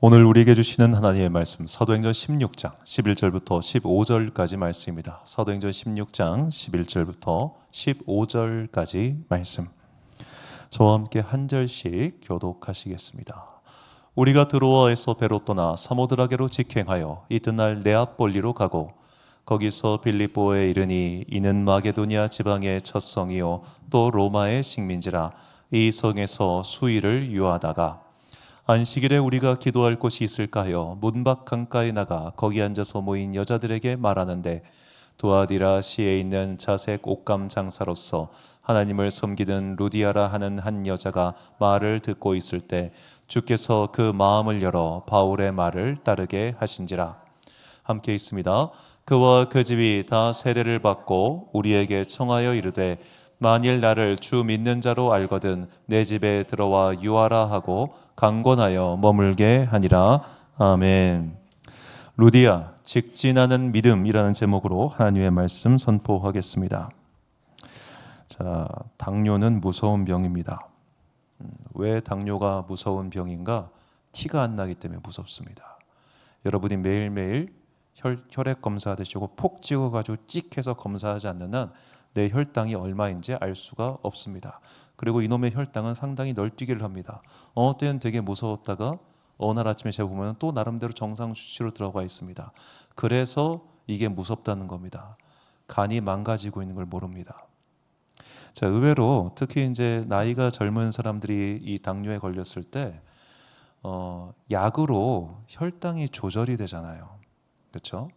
오늘 우리에게 주시는 하나님의 말씀 사도행전 16장 11절부터 15절까지 말씀입니다. 사도행전 16장 11절부터 15절까지 말씀. 저와 함께 한 절씩 교독하시겠습니다. 우리가 드로아에서 배로 떠나 사모드라게로 직행하여 이튿날 네아폴리로 가고 거기서 빌립보에 이르니 이는 마게도니아 지방의 첫 성이요 또 로마의 식민지라. 이 성에서 수일을 유하다가 안식일에 우리가 기도할 곳이 있을까 하여 문밖 강가에 나가 거기 앉아서 모인 여자들에게 말하는데, 두아디라 시에 있는 자색 옷감 장사로서 하나님을 섬기는 루디아라 하는 한 여자가 말을 듣고 있을 때 주께서 그 마음을 열어 바울의 말을 따르게 하신지라. 함께 있습니다. 그와 그 집이 다 세례를 받고 우리에게 청하여 이르되, 만일 나를 주 믿는 자로 알거든 내 집에 들어와 유하라 하고 강권하여 머물게 하니라. 아멘. 루디아, 직진하는 믿음이라는 제목으로 하나님의 말씀 선포하겠습니다. 자, 당뇨는 무서운 병입니다. 왜 당뇨가 무서운 병인가? 티가 안 나기 때문에 무섭습니다. 여러분이 매일매일 혈액 검사하듯이 폭 찍어가지고 찍해서 검사하지 않는 한 내 혈당이 얼마인지 알 수가 없습니다. 그리고 이놈의 혈당은 상당히 널뛰기를 합니다. 어느 때는 되게 무서웠다가 어느 날 아침에 제가 보면 또 나름대로 정상 수치로 들어가 있습니다. 그래서 이게 무섭다는 겁니다. 간이 망가지고 있는 걸 모릅니다. 자, 의외로 특히 이제 나이가 젊은 사람들이 이 당뇨에 걸렸을 때 약으로 혈당이 조절이 되잖아요. 그렇죠?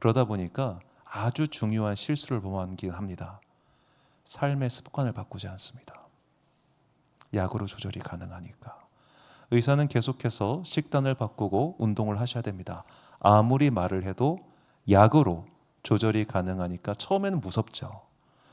그러다 보니까 아주 중요한 실수를 범하긴 합니다. 삶의 습관을 바꾸지 않습니다. 약으로 조절이 가능하니까. 의사는 계속해서 식단을 바꾸고 운동을 하셔야 됩니다. 아무리 말을 해도 약으로 조절이 가능하니까 처음에는 무섭죠.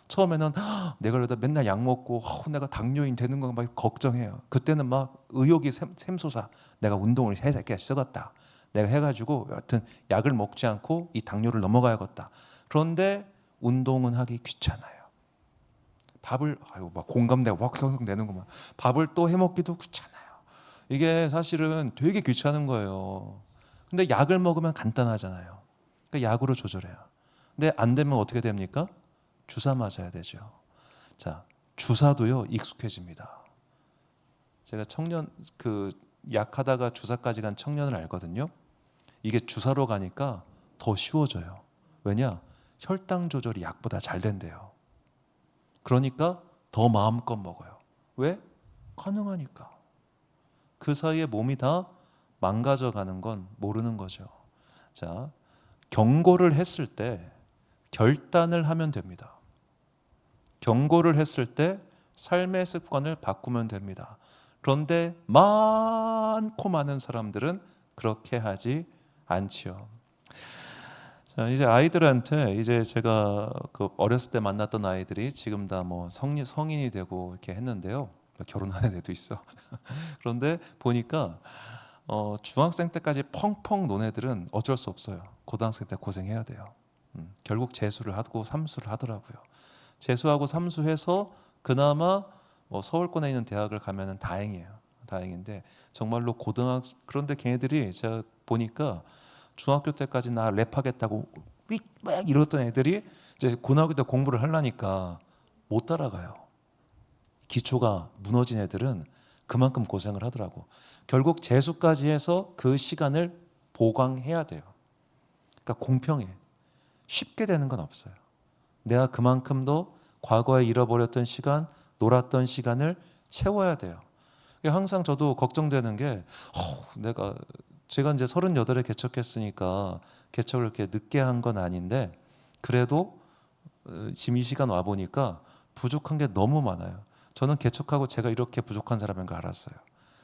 처음에는 내가 그러다 맨날 약 먹고 내가 당뇨인 되는 거 막 걱정해요. 그때는 막 의욕이 샘솟아. 내가 운동을 해야 쓰겠다. 내가 해가지고 여하튼 약을 먹지 않고 이 당뇨를 넘어가야겠다. 그런데 운동은 하기 귀찮아요. 밥을 막 공감대가 확 형성되는구만. 밥을 또 해먹기도 귀찮아요. 이게 사실은 되게 귀찮은 거예요. 근데 약을 먹으면 간단하잖아요. 그러니까 약으로 조절해요. 근데 안 되면 어떻게 됩니까? 주사 맞아야 되죠. 자, 주사도요 익숙해집니다. 제가 약하다가 주사까지 간 청년을 알거든요. 이게 주사로 가니까 더 쉬워져요. 왜냐? 혈당 조절이 약보다 잘 된대요. 그러니까 더 마음껏 먹어요. 왜? 가능하니까. 그 사이에 몸이 다 망가져가는 건 모르는 거죠. 자, 경고를 했을 때 결단을 하면 됩니다. 경고를 했을 때 삶의 습관을 바꾸면 됩니다. 그런데 많고 많은 사람들은 그렇게 하지 않지요. 자, 이제 아이들한테 이제 제가 어렸을 때 만났던 아이들이 지금 다 뭐 성인이 되고 이렇게 했는데요. 결혼한 애도 있어. 그런데 보니까 중학생 때까지 펑펑 논 애들은 어쩔 수 없어요. 고등학생 때 고생해야 돼요. 결국 재수를 하고 삼수를 하더라고요. 재수하고 삼수해서 그나마 서울권에 있는 대학을 가면은 다행이에요. 다행인데 정말로 그런데 걔네들이 제가 보니까 중학교 때까지 나 랩하겠다고 막 이러던 애들이 이제 고등학교 때 공부를 하려니까 못 따라가요. 기초가 무너진 애들은 그만큼 고생을 하더라고. 결국 재수까지 해서 그 시간을 보강해야 돼요. 그러니까 공평해. 쉽게 되는 건 없어요. 내가 그만큼 더 과거에 잃어버렸던 시간, 놀았던 시간을 채워야 돼요. 항상 저도 걱정되는 게 제가 이제 38에 개척했으니까 개척을 이렇게 늦게 한 건 아닌데 그래도 지금 이 시간 와 보니까 부족한 게 너무 많아요. 저는 개척하고 제가 이렇게 부족한 사람인 걸 알았어요.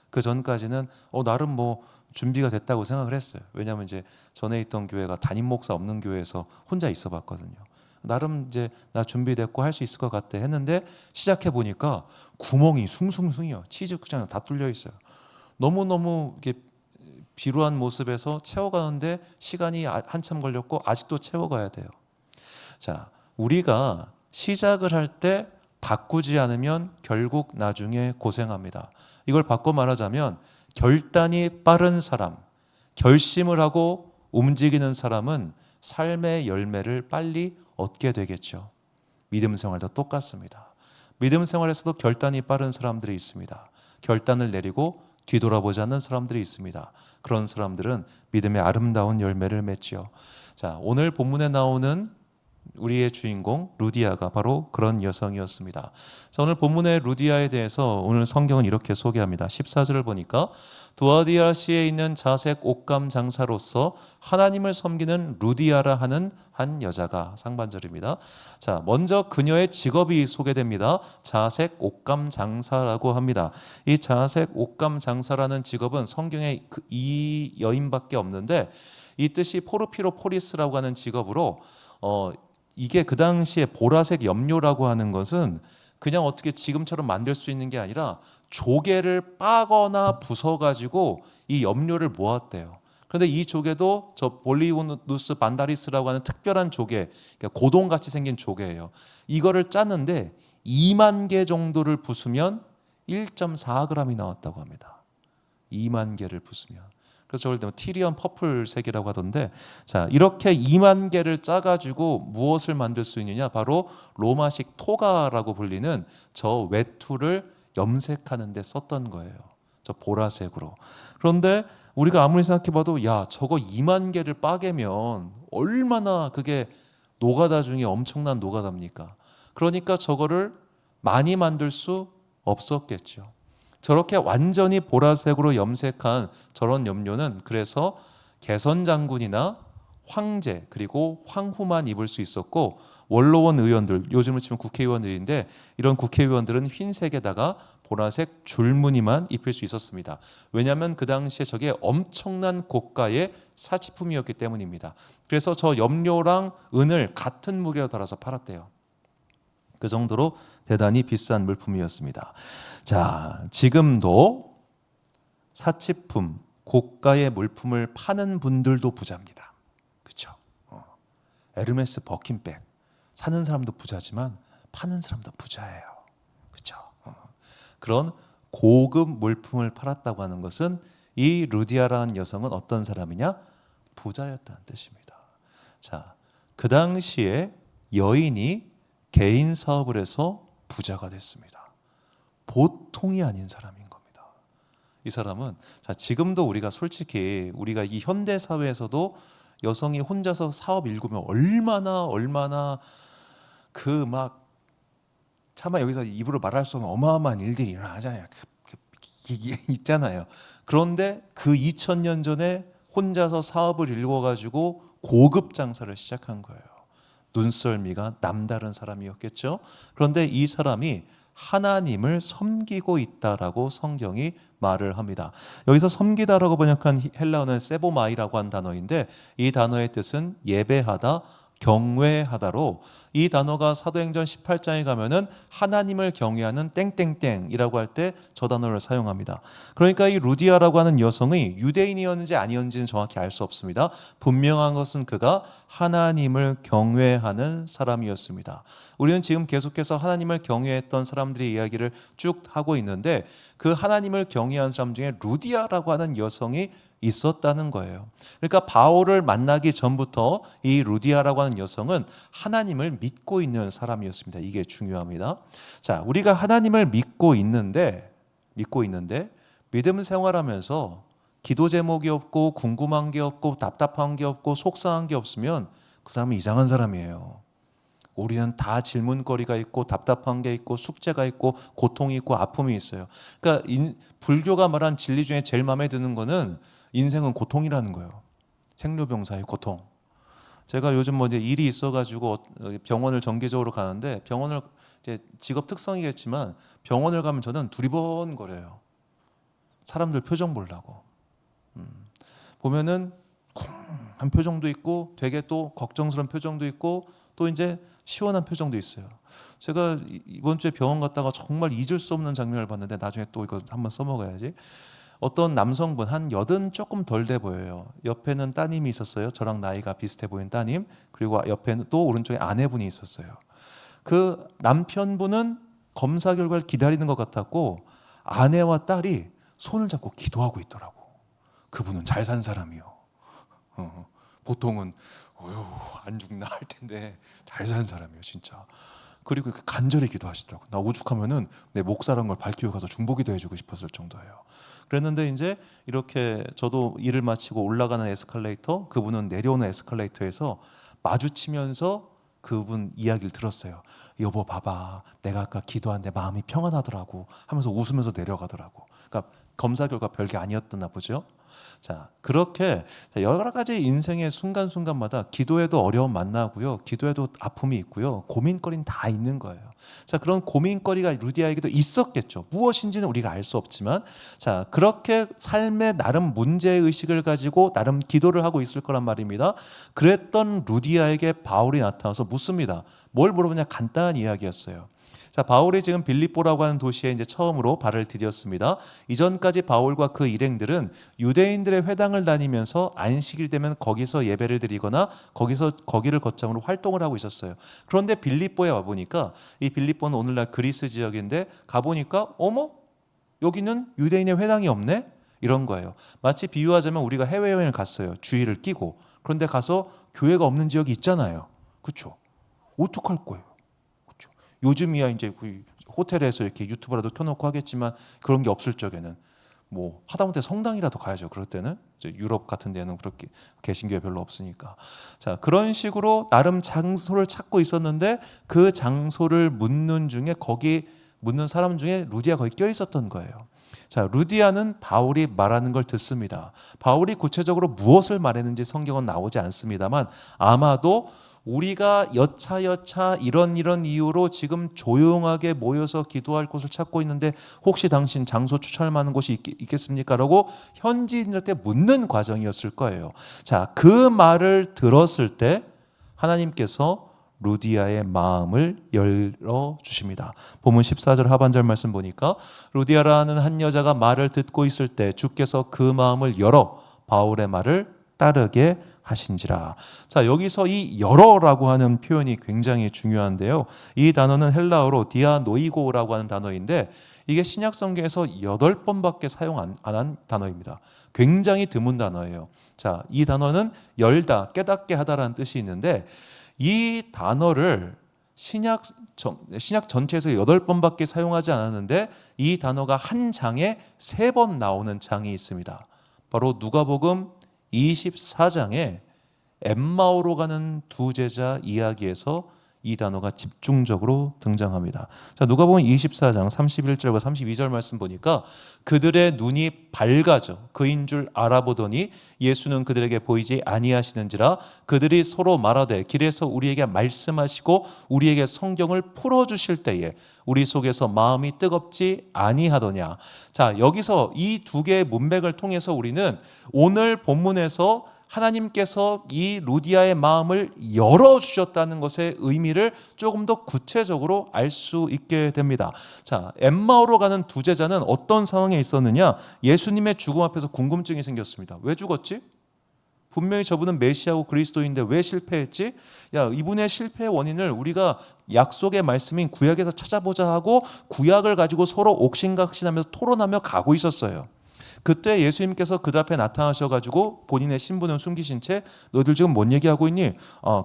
그 전까지는 나름 뭐 준비가 됐다고 생각을 했어요. 왜냐하면 이제 전에 있던 교회가 담임 목사 없는 교회에서 혼자 있어봤거든요. 나름 이제 나 준비됐고 할 수 있을 것 같아 했는데 시작해 보니까 구멍이 숭숭숭이요. 치즈 쿠션 다 뚫려 있어요. 너무 이렇게 비루한 모습에서 채워가는데 시간이 한참 걸렸고 아직도 채워가야 돼요. 자, 우리가 시작을 할 때 바꾸지 않으면 결국 나중에 고생합니다. 이걸 바꿔 말하자면 결단이 빠른 사람, 결심을 하고 움직이는 사람은 삶의 열매를 빨리 얻게 되겠죠. 믿음 생활도 똑같습니다. 믿음 생활에서도 결단이 빠른 사람들이 있습니다. 결단을 내리고 뒤돌아보지 않는 사람들이 있습니다. 그런 사람들은 믿음의 아름다운 열매를 맺지요. 자, 오늘 본문에 나오는 우리의 주인공 루디아가 바로 그런 여성이었습니다. 자, 오늘 본문의 루디아에 대해서 오늘 성경은 이렇게 소개합니다. 14절을 보니까 두아디아시에 있는 자색 옷감 장사로서 하나님을 섬기는 루디아라 하는 한 여자가, 상반절입니다. 자, 먼저 그녀의 직업이 소개됩니다. 자색 옷감 장사라고 합니다. 이 자색 옷감 장사라는 직업은 성경에 이 여인밖에 없는데, 이 뜻이 포르피로포리스라고 하는 직업으로 이게 그 당시에 보라색 염료라고 하는 것은 그냥 어떻게 지금처럼 만들 수 있는 게 아니라 조개를 빠거나 부숴가지고 이 염료를 모았대요. 그런데 이 조개도 저 볼리우누스 반다리스라고 하는 특별한 조개, 그러니까 고동같이 생긴 조개예요. 이거를 짰는데 2만 개 정도를 부수면 1.4g이 나왔다고 합니다. 2만 개를 부수면. 그래서 저걸 티리엄 퍼플색이라고 하던데, 자, 이렇게 2만 개를 짜가지고 무엇을 만들 수 있느냐? 바로 로마식 토가라고 불리는 저 외투를 염색하는 데 썼던 거예요. 저 보라색으로. 그런데 우리가 아무리 생각해봐도 야, 저거 2만 개를 빠개면 얼마나 그게 노가다 중에 엄청난 노가다입니까? 그러니까 저거를 많이 만들 수 없었겠죠. 저렇게 완전히 보라색으로 염색한 저런 염료는 그래서 개선 장군이나 황제 그리고 황후만 입을 수 있었고, 원로원 의원들, 요즘으로 치면 국회의원들인데, 이런 국회의원들은 흰색에다가 보라색 줄무늬만 입힐 수 있었습니다. 왜냐하면 그 당시에 저게 엄청난 고가의 사치품이었기 때문입니다. 그래서 저 염료랑 은을 같은 무게로 달아서 팔았대요. 그 정도로 대단히 비싼 물품이었습니다. 자, 지금도 사치품, 고가의 물품을 파는 분들도 부자입니다. 그렇죠? 에르메스 버킨백 사는 사람도 부자지만 파는 사람도 부자예요. 그렇죠? 그런 고급 물품을 팔았다고 하는 것은 이 루디아라는 여성은 어떤 사람이냐? 부자였다는 뜻입니다. 자, 그 당시에 여인이 개인 사업을 해서 부자가 됐습니다. 보통이 아닌 사람인 겁니다. 이 사람은, 자, 지금도 우리가 솔직히 우리가 이 현대 사회에서도 여성이 혼자서 사업 일구면 얼마나 그 막 차마 여기서 입으로 말할 수 없는 어마어마한 일들이 일어나잖아요. 있잖아요. 그런데 그 2000년 전에 혼자서 사업을 일궈가지고 고급 장사를 시작한 거예요. 눈썰미가 남다른 사람이었겠죠. 그런데 이 사람이 하나님을 섬기고 있다라고 성경이 말을 합니다. 여기서 섬기다라고 번역한 헬라어는 세보마이라고 한 단어인데, 이 단어의 뜻은 예배하다, 경외하다로, 이 단어가 사도행전 18장에 가면은 하나님을 경외하는 땡땡땡이라고 할 때 저 단어를 사용합니다. 그러니까 이 루디아라고 하는 여성이 유대인이었는지 아니었는지는 정확히 알 수 없습니다. 분명한 것은 그가 하나님을 경외하는 사람이었습니다. 우리는 지금 계속해서 하나님을 경외했던 사람들의 이야기를 쭉 하고 있는데, 그 하나님을 경외한 사람 중에 루디아라고 하는 여성이 있었다는 거예요. 그러니까 바울을 만나기 전부터 이 루디아라고 하는 여성은 하나님을 믿고 있는 사람이었습니다. 이게 중요합니다. 자, 우리가 하나님을 믿고 있는데 믿음 생활하면서 기도 제목이 없고 궁금한 게 없고 답답한 게 없고 속상한 게 없으면 그 사람은 이상한 사람이에요. 우리는 다 질문거리가 있고 답답한 게 있고 숙제가 있고 고통이 있고 아픔이 있어요. 그러니까 불교가 말한 진리 중에 제일 마음에 드는 거는 인생은 고통이라는 거예요. 생로병사의 고통. 제가 요즘 이제 일이 있어가지고 병원을 정기적으로 가는데, 병원을 이제 직업 특성이겠지만 병원을 가면 저는 두리번거려요. 사람들 표정 보려고. 보면은 쿵한 표정도 있고, 되게 또 걱정스러운 표정도 있고, 또 이제 시원한 표정도 있어요. 제가 이번 주에 병원 갔다가 정말 잊을 수 없는 장면을 봤는데, 나중에 또 이거 한번 써먹어야지. 어떤 남성분 한 80 조금 덜 돼 보여요. 옆에는 따님이 있었어요. 저랑 나이가 비슷해 보이는 따님. 그리고 옆에는 또 오른쪽에 아내분이 있었어요. 그 남편분은 검사 결과를 기다리는 것 같았고, 아내와 딸이 손을 잡고 기도하고 있더라고. 그분은 잘 산 사람이요. 보통은 안 죽나 할 텐데 잘 산 사람이에요, 진짜. 그리고 간절히 기도하시더라고. 나 오죽하면은 내 목사란 걸 밝히고 가서 중보기도 해주고 싶었을 정도예요. 그랬는데 이제 이렇게 저도 일을 마치고 올라가는 에스컬레이터, 그분은 내려오는 에스컬레이터에서 마주치면서 그분 이야기를 들었어요. 여보 봐봐, 내가 아까 기도하는데 마음이 평안하더라고 하면서 웃으면서 내려가더라고. 그러니까 검사 결과 별게 아니었나 보죠. 자, 그렇게 여러 가지 인생의 순간순간마다 기도에도 어려움 만나고요, 기도에도 아픔이 있고요, 고민거리는 다 있는 거예요. 자, 그런 고민거리가 루디아에게도 있었겠죠. 무엇인지는 우리가 알 수 없지만, 자, 그렇게 삶의 나름 문제의식을 가지고 나름 기도를 하고 있을 거란 말입니다. 그랬던 루디아에게 바울이 나타나서 묻습니다. 뭘 물어보냐? 간단한 이야기였어요. 자, 바울이 지금 빌립보라고 하는 도시에 이제 처음으로 발을 디뎠습니다. 이전까지 바울과 그 일행들은 유대인들의 회당을 다니면서 안식일 되면 거기서 예배를 드리거나 거기를 거점으로 활동을 하고 있었어요. 그런데 빌립보에 와 보니까, 이 빌립보는 오늘날 그리스 지역인데 가보니까 어머, 여기는 유대인의 회당이 없네? 이런 거예요. 마치 비유하자면 우리가 해외여행을 갔어요. 주일을 끼고. 그런데 가서 교회가 없는 지역이 있잖아요. 그렇죠? 어떡할 거예요? 요즘이야 이제 그 호텔에서 이렇게 유튜브라도 켜놓고 하겠지만, 그런 게 없을 적에는 뭐 하다못해 성당이라도 가야죠. 그럴 때는 이제 유럽 같은 데는 그렇게 개신교회 별로 없으니까. 자, 그런 식으로 나름 장소를 찾고 있었는데 그 장소를 묻는 중에, 거기 묻는 사람 중에 루디아 거기 껴 있었던 거예요. 자, 루디아는 바울이 말하는 걸 듣습니다. 바울이 구체적으로 무엇을 말했는지 성경은 나오지 않습니다만, 아마도 우리가 여차여차 이런 이유로 지금 조용하게 모여서 기도할 곳을 찾고 있는데 혹시 당신 장소 추천할 만한 곳이 있겠습니까? 라고 현지인들한테 묻는 과정이었을 거예요. 자, 그 말을 들었을 때 하나님께서 루디아의 마음을 열어주십니다. 본문 14절 하반절 말씀 보니까, 루디아라는 한 여자가 말을 듣고 있을 때 주께서 그 마음을 열어 바울의 말을 따르게 하신지라. 자, 여기서 이 열어라고 하는 표현이 굉장히 중요한데요. 이 단어는 헬라어로 디아노이고라고 하는 단어인데, 이게 신약 성경에서 8번밖에 사용 안 한 단어입니다. 굉장히 드문 단어예요. 자, 이 단어는 열다, 깨닫게 하다라는 뜻이 있는데, 이 단어를 신약 전체에서 8번밖에 사용하지 않았는데, 이 단어가 한 장에 3번 나오는 장이 있습니다. 바로 누가복음 24장에 엠마오로 가는 두 제자 이야기에서 이 단어가 집중적으로 등장합니다. 자, 누가복음 24장 31절과 32절 말씀 보니까, 그들의 눈이 밝아져 그인 줄 알아보더니 예수는 그들에게 보이지 아니하시는지라. 그들이 서로 말하되 길에서 우리에게 말씀하시고 우리에게 성경을 풀어주실 때에 우리 속에서 마음이 뜨겁지 아니하더냐. 자, 여기서 이 두 개의 문맥을 통해서 우리는 오늘 본문에서 하나님께서 이 루디아의 마음을 열어주셨다는 것의 의미를 조금 더 구체적으로 알 수 있게 됩니다. 자, 엠마오로 가는 두 제자는 어떤 상황에 있었느냐? 예수님의 죽음 앞에서 궁금증이 생겼습니다. 왜 죽었지? 분명히 저분은 메시아고 그리스도인데 왜 실패했지? 야, 이분의 실패의 원인을 우리가 약속의 말씀인 구약에서 찾아보자 하고 구약을 가지고 서로 옥신각신하면서 토론하며 가고 있었어요. 그때 예수님께서 그들 앞에 나타나셔가지고 본인의 신분을 숨기신 채, 너희들 지금 뭔 얘기하고 있니?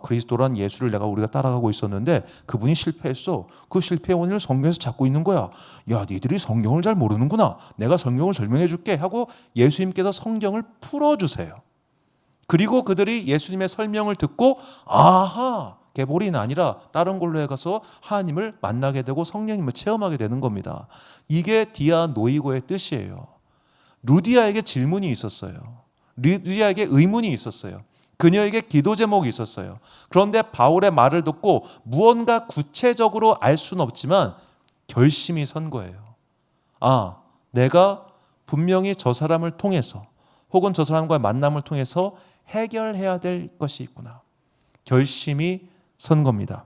그리스도란 예수를 우리가 따라가고 있었는데 그분이 실패했어. 그 실패의 원인을 성경에서 찾고 있는 거야. 야, 니들이 성경을 잘 모르는구나. 내가 성경을 설명해 줄게 하고 예수님께서 성경을 풀어주세요. 그리고 그들이 예수님의 설명을 듣고, 아하, 개보리는 아니라 다른 걸로 해가서 하나님을 만나게 되고 성령님을 체험하게 되는 겁니다. 이게 디아노이고의 뜻이에요. 루디아에게 질문이 있었어요. 루디아에게 의문이 있었어요. 그녀에게 기도 제목이 있었어요. 그런데 바울의 말을 듣고 무언가 구체적으로 알 수는 없지만 결심이 선 거예요. 아, 내가 분명히 저 사람을 통해서 혹은 저 사람과의 만남을 통해서 해결해야 될 것이 있구나. 결심이 선 겁니다.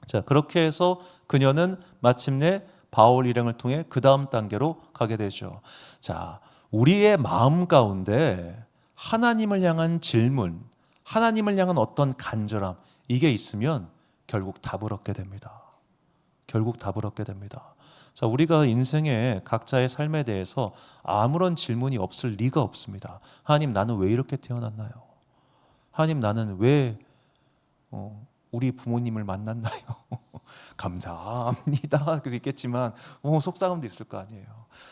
자, 그렇게 해서 그녀는 마침내 바울 일행을 통해 그 다음 단계로 가게 되죠. 자, 우리의 마음 가운데 하나님을 향한 질문, 하나님을 향한 어떤 간절함, 이게 있으면 결국 답을 얻게 됩니다. 결국 답을 얻게 됩니다. 자, 우리가 인생의 각자의 삶에 대해서 아무런 질문이 없을 리가 없습니다. 하나님, 나는 왜 이렇게 태어났나요? 하나님, 나는 왜 우리 부모님을 만났나요? 감사합니다. 그랬겠지만 속상함도 있을 거 아니에요.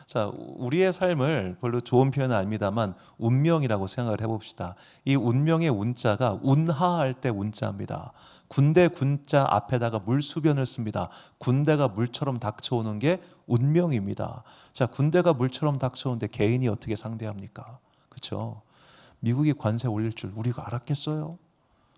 자, 우리의 삶을 별로 좋은 표현은 아닙니다만 운명이라고 생각을 해봅시다. 이 운명의 운자가 운하할 때 운자입니다. 군대 군자 앞에다가 물수변을 씁니다. 군대가 물처럼 닥쳐오는 게 운명입니다. 자, 군대가 물처럼 닥쳐오는데 개인이 어떻게 상대합니까? 그렇죠? 미국이 관세 올릴 줄 우리가 알았겠어요?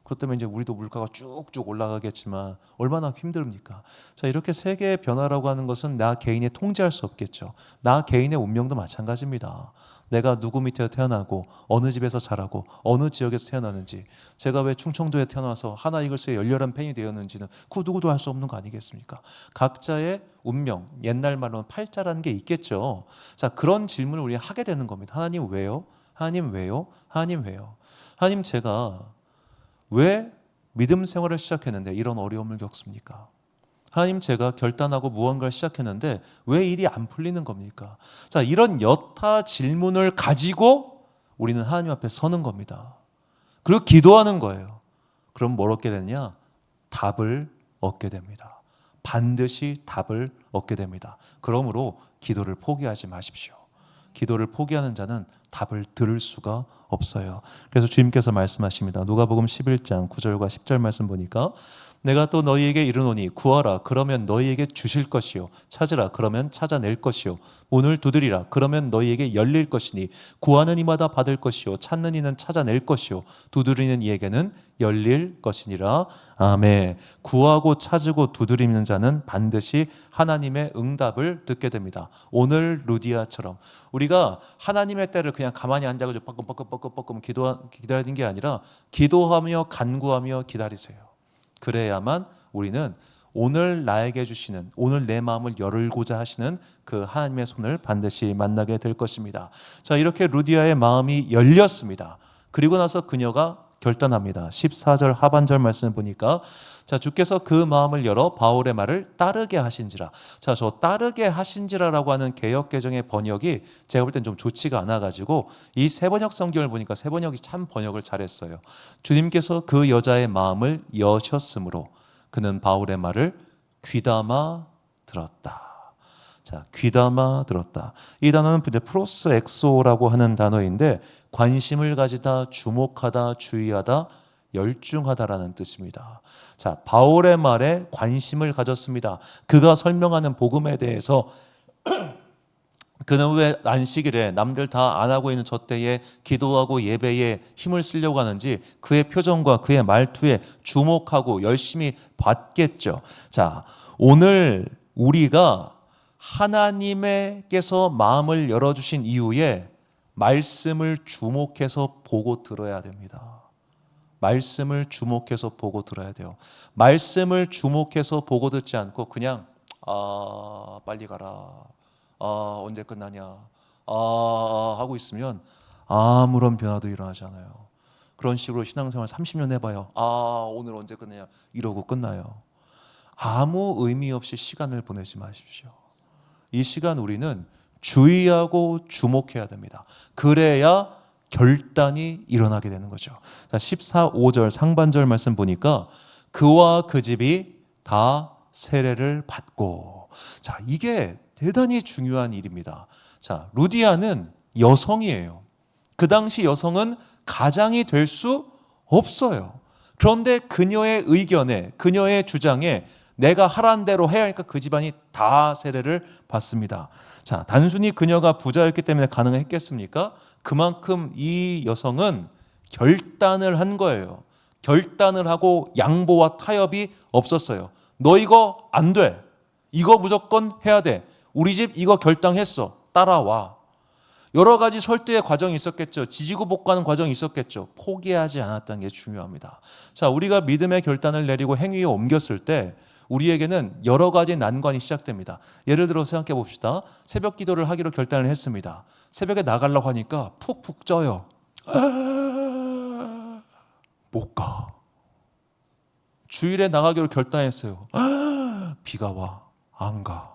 그렇다면 이제 우리도 물가가 쭉쭉 올라가겠지만 얼마나 힘듭니까? 자, 이렇게 세계의 변화라고 하는 것은 나 개인이 통제할 수 없겠죠. 나 개인의 운명도 마찬가지입니다. 내가 누구 밑에 태어나고 어느 집에서 자라고 어느 지역에서 태어나는지, 제가 왜 충청도에 태어나서 하나이글스의 열렬한 팬이 되었는지는 그 누구도 알 수 없는 거 아니겠습니까? 각자의 운명, 옛날 말로는 팔자라는 게 있겠죠. 자, 그런 질문을 우리가 하게 되는 겁니다. 하나님 왜요? 하나님 왜요? 하나님 왜요? 하나님, 제가 왜 믿음 생활을 시작했는데 이런 어려움을 겪습니까? 하나님, 제가 결단하고 무언가를 시작했는데 왜 일이 안 풀리는 겁니까? 자, 이런 여타 질문을 가지고 우리는 하나님 앞에 서는 겁니다. 그리고 기도하는 거예요. 그럼 뭘 얻게 되느냐? 답을 얻게 됩니다. 반드시 답을 얻게 됩니다. 그러므로 기도를 포기하지 마십시오. 기도를 포기하는 자는 답을 들을 수가 없어요. 그래서 주님께서 말씀하십니다. 누가복음 11장 9절과 10절 말씀 보니까 내가 또 너희에게 이르노니 구하라 그러면 너희에게 주실 것이요 찾으라 그러면 찾아낼 것이요 문을 두드리라 그러면 너희에게 열릴 것이니 구하는 이마다 받을 것이요 찾는 이는 찾아낼 것이요 두드리는 이에게는 열릴 것이니라. 아멘. 구하고 찾고 두드리는 자는 반드시 하나님의 응답을 듣게 됩니다. 오늘 루디아처럼 우리가 하나님의 때를 그냥 가만히 앉아가지고 뻐끔뻐끔 기다리는 게 아니라 기도하며 간구하며 기다리세요. 그래야만 우리는 오늘 나에게 주시는, 오늘 내 마음을 열고자 하시는 그 하나님의 손을 반드시 만나게 될 것입니다. 자, 이렇게 루디아의 마음이 열렸습니다. 그리고 나서 그녀가 결단합니다. 14절 하반절 말씀을 보니까 자, 주께서 그 마음을 열어 바울의 말을 따르게 하신지라. 자, 저 따르게 하신지라라고 하는 개역개정의 번역이 제가 볼 땐 좀 좋지가 않아가지고 이 세번역 성경을 보니까 세번역이 참 번역을 잘했어요. 주님께서 그 여자의 마음을 여셨으므로 그는 바울의 말을 귀담아 들었다. 자, 귀담아 들었다. 이 단어는 이제 프로스 엑소라고 하는 단어인데 관심을 가지다, 주목하다, 주의하다, 열중하다라는 뜻입니다. 자, 바울의 말에 관심을 가졌습니다. 그가 설명하는 복음에 대해서 그는 왜 안식일에 남들 다 안 하고 있는 저 때에 기도하고 예배에 힘을 쓰려고 하는지 그의 표정과 그의 말투에 주목하고 열심히 봤겠죠. 자, 오늘 우리가 하나님께서 마음을 열어주신 이후에 말씀을 주목해서 보고 들어야 됩니다. 말씀을 주목해서 보고 들어야 돼요. 말씀을 주목해서 보고 듣지 않고 그냥 빨리 가라, 언제 끝나냐, 하고 있으면 아무런 변화도 일어나지 않아요. 그런 식으로 신앙생활 30년 해봐요. 오늘 언제 끝내냐 이러고 끝나요. 아무 의미 없이 시간을 보내지 마십시오. 이 시간 우리는 주의하고 주목해야 됩니다. 그래야 결단이 일어나게 되는 거죠. 자, 14, 5절 상반절 말씀 보니까 그와 그 집이 다 세례를 받고. 자, 이게 대단히 중요한 일입니다. 자, 루디아는 여성이에요. 그 당시 여성은 가장이 될 수 없어요. 그런데 그녀의 의견에, 그녀의 주장에 내가 하라는 대로 해야 하니까 그 집안이 다 세례를 받습니다. 자, 단순히 그녀가 부자였기 때문에 가능했겠습니까? 그만큼 이 여성은 결단을 한 거예요. 결단을 하고 양보와 타협이 없었어요. 너 이거 안 돼. 이거 무조건 해야 돼. 우리 집 이거 결정했어. 따라와. 여러 가지 설득의 과정이 있었겠죠. 지지고 볶아하는 과정이 있었겠죠. 포기하지 않았다는 게 중요합니다. 자, 우리가 믿음의 결단을 내리고 행위에 옮겼을 때 우리에게는 여러 가지 난관이 시작됩니다. 예를 들어 생각해 봅시다. 새벽 기도를 하기로 결단을 했습니다. 새벽에 나가려고 하니까 푹푹 쪄요. 못 가. 주일에 나가기로 결단했어요. 비가 와. 안 가.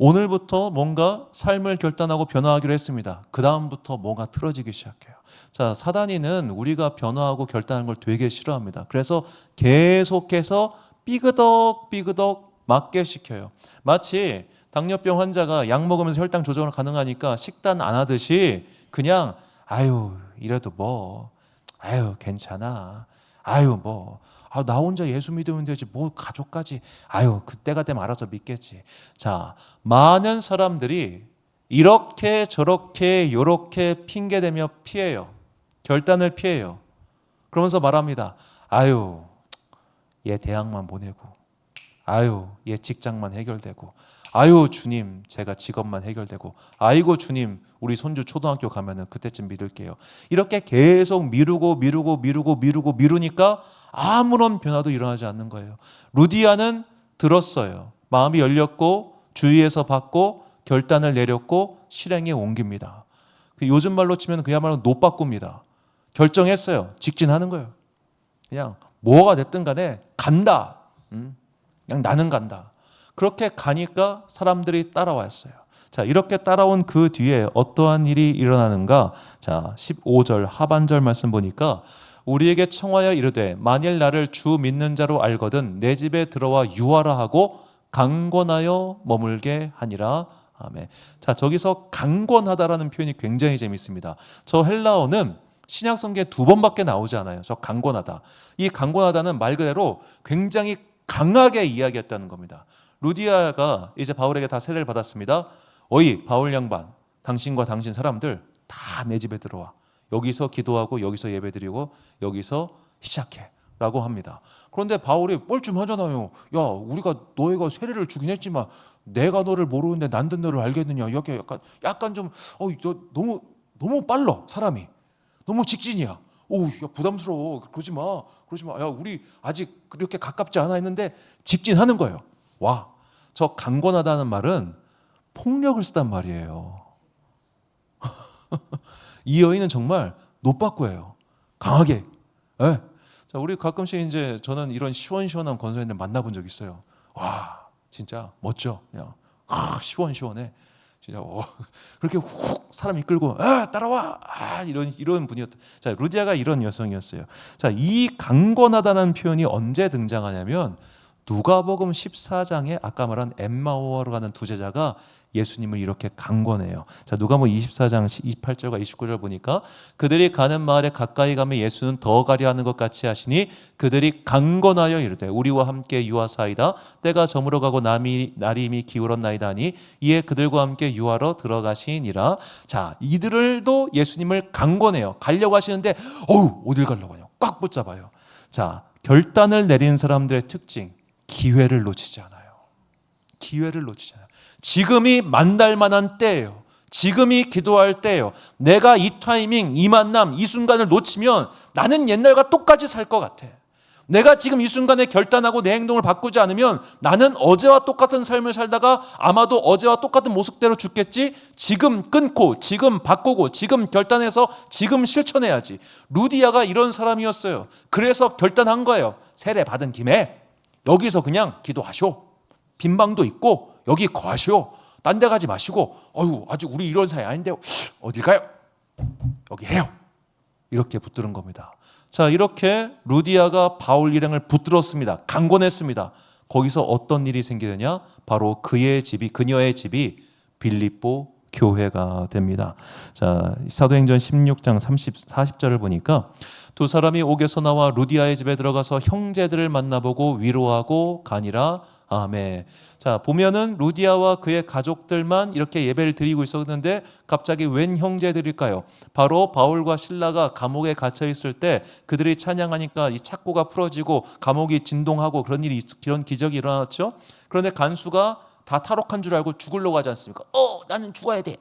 오늘부터 뭔가 삶을 결단하고 변화하기로 했습니다. 그 다음부터 뭔가 틀어지기 시작해요. 자, 사단이는 우리가 변화하고 결단하는 걸 되게 싫어합니다. 그래서 계속해서 삐그덕 맞게 시켜요. 마치 당뇨병 환자가 약 먹으면서 혈당 조절 가능하니까 식단 안 하듯이 그냥 아유 이래도 뭐 아유 괜찮아 아유 뭐 나 혼자 예수 믿으면 되지 뭐 가족까지 아유 그때가 되면 알아서 믿겠지. 자, 많은 사람들이 이렇게 저렇게 요렇게 핑계대며 피해요. 결단을 피해요. 그러면서 말합니다. 아유 얘 대학만 보내고 아유 얘 직장만 해결되고 아유 주님 제가 직업만 해결되고 아이고 주님 우리 손주 초등학교 가면은 그때쯤 믿을게요. 이렇게 계속 미루니까 아무런 변화도 일어나지 않는 거예요. 루디아는 들었어요. 마음이 열렸고 주위에서 받고 결단을 내렸고 실행에 옮깁니다. 요즘 말로 치면 그야말로 노빠꾸입니다. 결정했어요. 직진하는 거예요. 그냥 뭐가 됐든 간에 간다. 그냥 나는 간다. 그렇게 가니까 사람들이 따라왔어요. 자, 이렇게 따라온 그 뒤에 어떠한 일이 일어나는가? 자, 15절 하반절 말씀 보니까 우리에게 청하여 이르되 만일 나를 주 믿는 자로 알거든 내 집에 들어와 유하라 하고 강권하여 머물게 하니라. 아멘. 자, 저기서 강권하다라는 표현이 굉장히 재밌습니다. 저 헬라어는 신약 성경에 2번밖에 나오지 않아요. 저 강권하다. 이 강권하다는 말 그대로 굉장히 강하게 이야기했다는 겁니다. 루디아가 이제 바울에게 다 세례를 받았습니다. 어이 바울 양반, 당신과 당신 사람들 다 내 집에 들어와. 여기서 기도하고 여기서 예배드리고 여기서 시작해 라고 합니다. 그런데 바울이 뻘쭘하잖아요. 야 우리가 너희가 세례를 주긴 했지만 내가 너를 모르는데 난 너를 알겠느냐. 이렇게 약간 좀 너무 빨라 사람이. 너무 직진이야. 오, 야, 부담스러워. 그러지 마. 야, 우리 아직 그렇게 가깝지 않아 했는데 직진하는 거예요. 와, 저 강권하다는 말은 폭력을 쓰단 말이에요. 이 여인은 정말 노빠꾸예요. 강하게. 네. 자, 우리 가끔씩 이제 저는 이런 시원시원한 권사님들 만나본 적 있어요. 와, 진짜 멋져. 그냥 시원시원해. 진짜 그렇게 훅 사람 이끌고 따라와 이런 분이었다. 자, 루디아가 이런 여성이었어요. 자, 이 강권하다는 표현이 언제 등장하냐면 누가복음 14장에 아까 말한 엠마오로 가는 두 제자가 예수님을 이렇게 강권해요. 자, 누가복음 24장 28절과 29절 보니까 그들이 가는 마을에 가까이 가면 예수는 더 가려 하는 것 같이 하시니 그들이 강권하여 이르되 우리와 함께 유하사이다. 때가 저물어가고 날이 이미 기울었나이다 하니 이에 그들과 함께 유하러 들어가시니라. 자, 이들도 예수님을 강권해요. 가려고 하시는데 어딜 가려고 하냐고 꽉 붙잡아요. 자, 결단을 내린 사람들의 특징, 기회를 놓치지 않아요. 기회를 놓치지 않아요. 지금이 만날 만한 때예요. 지금이 기도할 때예요. 내가 이 타이밍, 이 만남, 이 순간을 놓치면 나는 옛날과 똑같이 살 것 같아. 내가 지금 이 순간에 결단하고 내 행동을 바꾸지 않으면 나는 어제와 똑같은 삶을 살다가 아마도 어제와 똑같은 모습대로 죽겠지. 지금 끊고 지금 바꾸고 지금 결단해서 지금 실천해야지. 루디아가 이런 사람이었어요. 그래서 결단한 거예요. 세례 받은 김에 여기서 그냥 기도하쇼. 빈방도 있고 여기 거하시오. 딴 데 가지 마시고 아직 우리 이런 사이 아닌데 어딜 가요? 여기 해요. 이렇게 붙드는 겁니다. 자, 이렇게 루디아가 바울 일행을 붙들었습니다. 강권했습니다. 거기서 어떤 일이 생기느냐? 바로 그녀의 집이 빌립보 교회가 됩니다. 자, 사도행전 16장 40절을 보니까 두 사람이 옥에서 나와 루디아의 집에 들어가서 형제들을 만나보고 위로하고 가니라. 아멘. 자, 보면은 루디아와 그의 가족들만 이렇게 예배를 드리고 있었는데 갑자기 웬 형제들일까요? 바로 바울과 실라가 감옥에 갇혀 있을 때 그들이 찬양하니까 이 착고가 풀어지고 감옥이 진동하고 그런 기적이 일어났죠. 그런데 간수가 다 탈옥한 줄 알고 죽으려고 하지 않습니까? 나는 죽어야 돼.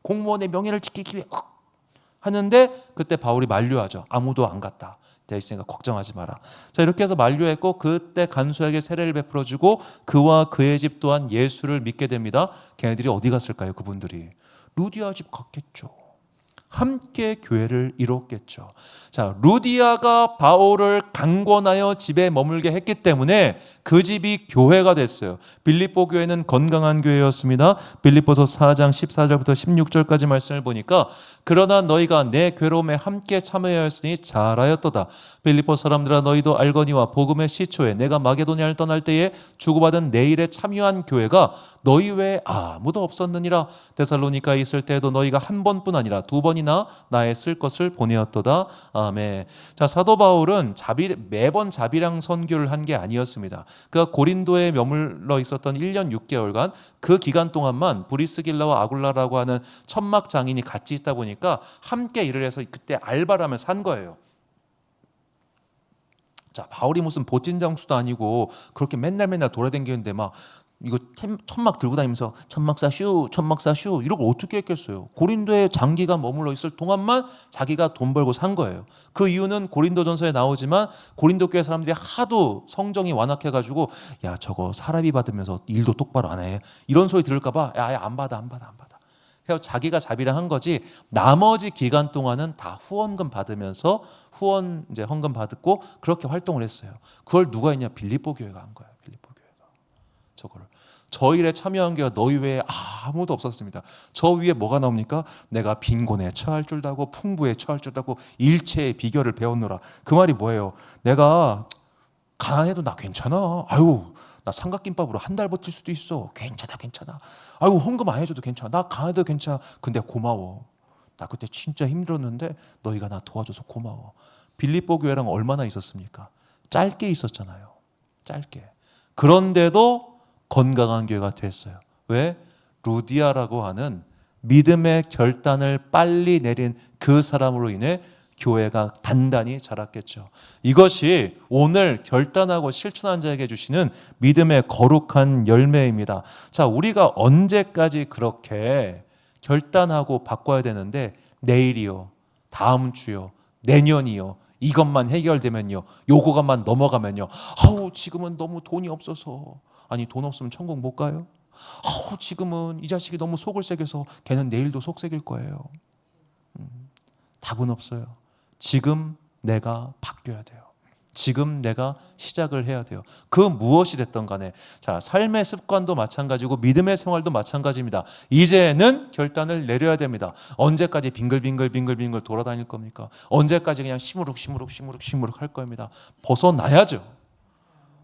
공무원의 명예를 지키기 위해 하는데 그때 바울이 만류하죠. 아무도 안 갔다. 돼 있으니까 걱정하지 마라. 자, 이렇게 해서 만류했고 그때 간수에게 세례를 베풀어주고 그와 그의 집 또한 예수를 믿게 됩니다. 걔네들이 어디 갔을까요? 그분들이 루디아 집 갔겠죠. 함께 교회를 이뤘겠죠. 자, 루디아가 바울을 강권하여 집에 머물게 했기 때문에 그 집이 교회가 됐어요. 빌립보 교회는 건강한 교회였습니다. 빌립보서 4장 14절부터 16절까지 말씀을 보니까 그러나 너희가 내 괴로움에 함께 참여하였으니 잘하였도다. 빌립보 사람들아 너희도 알거니와 복음의 시초에 내가 마게도냐를 떠날 때에 주고받은 내 일에 참여한 교회가 너희 외에 아무도 없었느니라. 데살로니가에 있을 때에도 너희가 한 번뿐 아니라 두 번이나 나의 쓸 것을 보내었도다. 아멘. 자, 사도 바울은 매번 자비랑 선교를 한 게 아니었습니다. 그가 고린도에 머물러 있었던 1년 6개월간 그 기간 동안만 브리스길라와 아굴라라고 하는 천막 장인이 같이 있다 보니까 함께 일을 해서 그때 알바를 하면서 산 거예요. 자, 바울이 무슨 보찐 장수도 아니고 그렇게 맨날 돌아다니는데 막 이거 천막 들고 다니면서 천막사 슈 이러고 어떻게 했겠어요? 고린도에 장기가 머물러 있을 동안만 자기가 돈 벌고 산 거예요. 그 이유는 고린도전서에 나오지만 고린도 교회 사람들이 하도 성정이 완악해가지고 야 저거 사람이 받으면서 일도 똑바로 안 해 이런 소리 들을까 봐 야 안 받아. 그래서 자기가 자비를 한 거지 나머지 기간 동안은 다 후원금 받으면서 헌금 받고 그렇게 활동을 했어요. 그걸 누가 했냐? 빌립보 교회가 한 거예요. 빌립보 교회가 저거를. 저 일에 참여한 게 너희 외에 아무도 없었습니다. 저 위에 뭐가 나옵니까? 내가 빈곤에 처할 줄도 알고 풍부에 처할 줄도 알고 일체의 비결을 배웠노라. 그 말이 뭐예요? 내가 가난해도 나 괜찮아. 아유 나 삼각김밥으로 한 달 버틸 수도 있어. 괜찮아. 아유 헌금 안 해줘도 괜찮아. 나 가난해도 괜찮아. 근데 고마워. 나 그때 진짜 힘들었는데 너희가 나 도와줘서 고마워. 빌립보 교회랑 얼마나 있었습니까? 짧게 있었잖아요. 짧게. 그런데도 건강한 교회가 됐어요. 왜? 루디아라고 하는 믿음의 결단을 빨리 내린 그 사람으로 인해 교회가 단단히 자랐겠죠. 이것이 오늘 결단하고 실천한 자에게 주시는 믿음의 거룩한 열매입니다. 자, 우리가 언제까지 그렇게 결단하고 바꿔야 되는데 내일이요, 다음 주요, 내년이요, 이것만 해결되면요, 요거만 넘어가면요, 아우 지금은 너무 돈이 없어서. 아니 돈 없으면 천국 못 가요? 지금은 이 자식이 너무 속을 새겨서 걔는 내일도 속 새길 거예요. 답은 없어요. 지금 내가 바뀌어야 돼요. 지금 내가 시작을 해야 돼요. 그 무엇이 됐던 간에 자, 삶의 습관도 마찬가지고 믿음의 생활도 마찬가지입니다. 이제는 결단을 내려야 됩니다. 언제까지 빙글빙글 돌아다닐 겁니까? 언제까지 그냥 시무룩 할 겁니다. 벗어나야죠.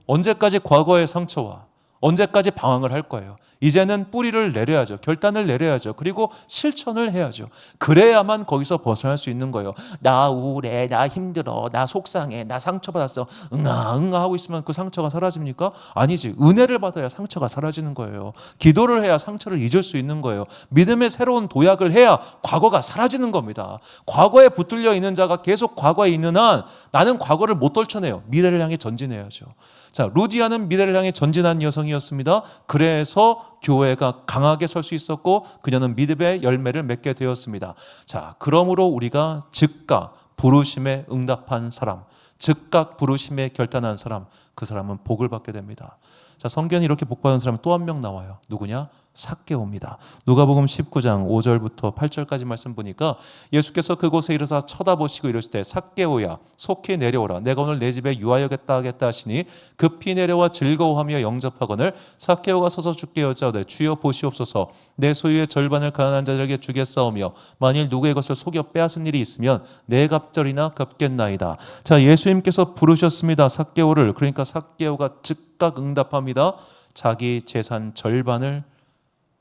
언제까지 과거의 상처와 언제까지 방황을 할 거예요? 이제는 뿌리를 내려야죠. 결단을 내려야죠. 그리고 실천을 해야죠. 그래야만 거기서 벗어날 수 있는 거예요. 나 우울해, 나 힘들어, 나 속상해, 나 상처받았어. 응아 하고 있으면 그 상처가 사라집니까? 아니지. 은혜를 받아야 상처가 사라지는 거예요. 기도를 해야 상처를 잊을 수 있는 거예요. 믿음의 새로운 도약을 해야 과거가 사라지는 겁니다. 과거에 붙들려 있는 자가 계속 과거에 있는 한 나는 과거를 못 떨쳐내요. 미래를 향해 전진해야죠. 자, 루디아는 미래를 향해 전진한 여성이었습니다. 그래서 교회가 강하게 설 수 있었고 그녀는 믿음의 열매를 맺게 되었습니다. 자, 그러므로 우리가 즉각 부르심에 응답한 사람, 즉각 부르심에 결단한 사람, 그 사람은 복을 받게 됩니다. 자, 성경에 이렇게 복받은 사람은 또 한 명 나와요. 누구냐? 삭개오입니다. 누가복음 19장 5절부터 8절까지 말씀 보니까 예수께서 그곳에 이르사 쳐다보시고 이르실 때 삭개오야 속히 내려오라. 내가 오늘 내 집에 유하여겠다 하겠다 하시니 급히 내려와 즐거워하며 영접하거늘 삭개오가 서서 주께 여짜오되 주여 보시옵소서 내 소유의 절반을 가난한 자들에게 주겠사오며 만일 누구의 것을 속여 빼앗은 일이 있으면 내 갑절이나 갚겠나이다. 자, 예수님께서 부르셨습니다. 삭개오를. 그러니까 삭개오가 즉각 응답합니다. 자기 재산 절반을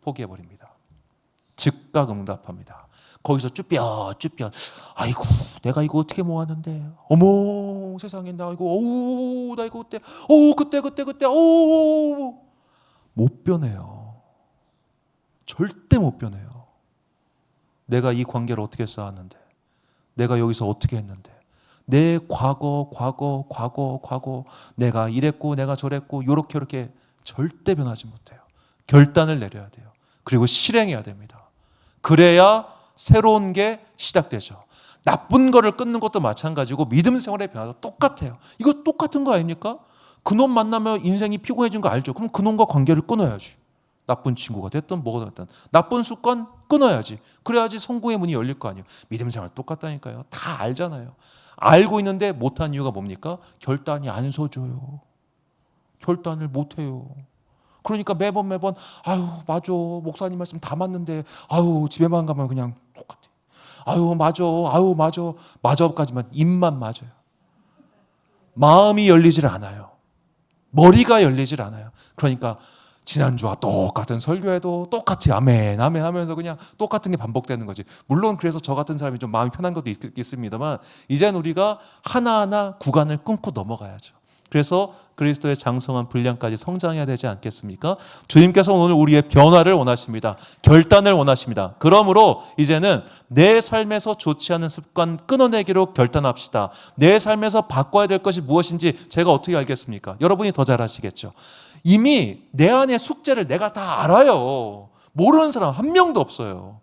포기해버립니다. 즉각 응답합니다. 거기서 쭈뼛 아이고 내가 이거 어떻게 모았는데 어머 세상에 나 이거 어우 나 이거 그때 어우 그때 어우 못 변해요. 절대 못 변해요. 내가 이 관계를 어떻게 쌓았는데 내가 여기서 어떻게 했는데 내 과거 내가 이랬고 내가 저랬고 요렇게 절대 변하지 못해요. 결단을 내려야 돼요. 그리고 실행해야 됩니다. 그래야 새로운 게 시작되죠. 나쁜 거를 끊는 것도 마찬가지고 믿음 생활의 변화도 똑같아요. 이거 똑같은 거 아닙니까? 그놈 만나면 인생이 피곤해진 거 알죠? 그럼 그놈과 관계를 끊어야지. 나쁜 친구가 됐든 뭐가 됐든 나쁜 습관 끊어야지. 그래야지 성공의 문이 열릴 거 아니에요. 믿음 생활 똑같다니까요. 다 알잖아요. 알고 있는데 못한 이유가 뭡니까? 결단이 안 서줘요. 결단을 못해요. 그러니까 매번 아유 맞아, 목사님 말씀 다 맞는데 아유 집에만 가면 그냥 똑같아. 아유 맞아 맞아까지만 입만 맞아요. 마음이 열리질 않아요. 머리가 열리질 않아요. 그러니까 지난주와 똑같은 설교에도 똑같이 아멘 아멘 하면서 그냥 똑같은 게 반복되는 거지. 물론 그래서 저 같은 사람이 좀 마음이 편한 것도 있습니다만 이젠 우리가 하나하나 구간을 끊고 넘어가야죠. 그래서 그리스도의 장성한 분량까지 성장해야 되지 않겠습니까? 주님께서 오늘 우리의 변화를 원하십니다. 결단을 원하십니다. 그러므로 이제는 내 삶에서 좋지 않은 습관 끊어내기로 결단합시다. 내 삶에서 바꿔야 될 것이 무엇인지 제가 어떻게 알겠습니까? 여러분이 더 잘 아시겠죠. 이미 내 안의 숙제를 내가 다 알아요. 모르는 사람 한 명도 없어요.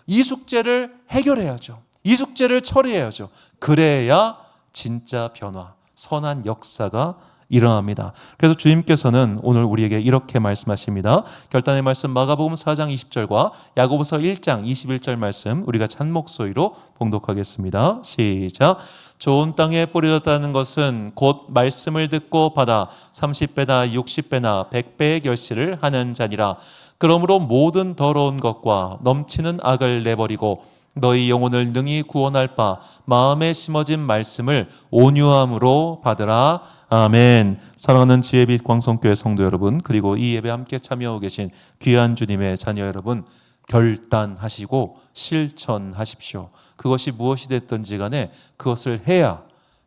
이 숙제를 해결해야죠. 이 숙제를 처리해야죠. 그래야 진짜 변화, 선한 역사가 일어납니다. 그래서 주님께서는 오늘 우리에게 이렇게 말씀하십니다. 결단의 말씀 마가복음 4장 20절과 야고보서 1장 21절 말씀 우리가 찬목소리로 봉독하겠습니다. 시작. 좋은 땅에 뿌려졌다는 것은 곧 말씀을 듣고 받아 30배나 60배나 100배의 결실을 하는 자니라. 그러므로 모든 더러운 것과 넘치는 악을 내버리고 너희 영혼을 능히 구원할 바 마음에 심어진 말씀을 온유함으로 받으라. 아멘. 사랑하는 지혜빛 광성교회 성도 여러분, 그리고 이 예배 함께 참여하고 계신 귀한 주님의 자녀 여러분, 결단하시고 실천하십시오. 그것이 무엇이 됐든지 간에 그것을 해야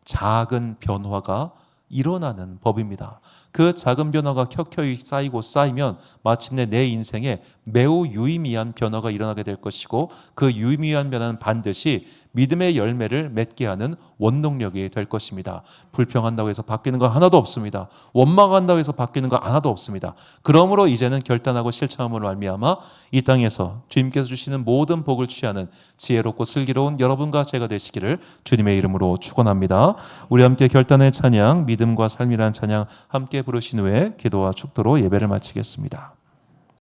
작은 변화가 일어나는 법입니다. 그 작은 변화가 켜켜이 쌓이고 쌓이면 마침내 내 인생에 매우 유의미한 변화가 일어나게 될 것이고 그 유의미한 변화는 반드시 믿음의 열매를 맺게 하는 원동력이 될 것입니다. 불평한다고 해서 바뀌는 거 하나도 없습니다. 원망한다고 해서 바뀌는 거 하나도 없습니다. 그러므로 이제는 결단하고 실천함으로 말미암아 이 땅에서 주님께서 주시는 모든 복을 취하는 지혜롭고 슬기로운 여러분과 제가 되시기를 주님의 이름으로 축원합니다. 우리 함께 결단의 찬양, 믿음과 삶이라는 찬양 함께 부르신 후에 기도와 축도로 예배를 마치겠습니다.